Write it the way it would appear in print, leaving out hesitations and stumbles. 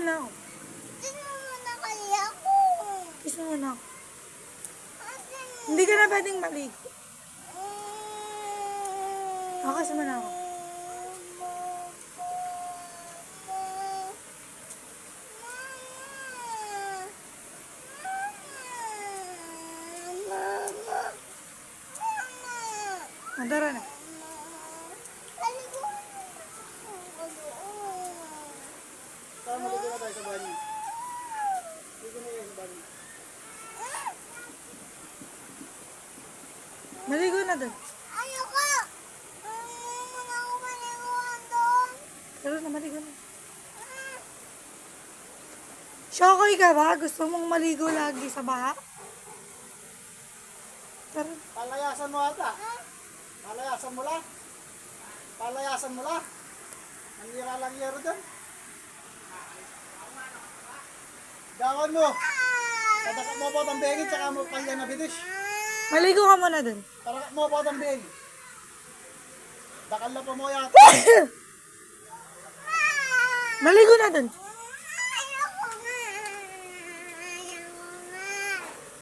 muna ako. Kiss mo muna kaya ako. Kiss mo muna ako. Asan mo? Hindi ka na pwedeng maligo. Ako, kiss mo na ako. Tara na. Saan maligo na tayo sa banyo? Ligo na yun sa banyo. Maligo na doon. Ayoko! Muna ako maliguan doon. Tara na, maligo na. Shokoy ka ba? Gusto mong maligo lagi sa baha? Tara. Palayasan mo ata. Palayasan mo lang. Palayasan mo lang. Ang lira lang yero doon. Gawin mo. Tatakat mo po ang bengit tsaka mo palya na bitis. Maligo ka muna doon. Tatakat mo po ang bengit. Dakal na po mo yata. Maligo na doon.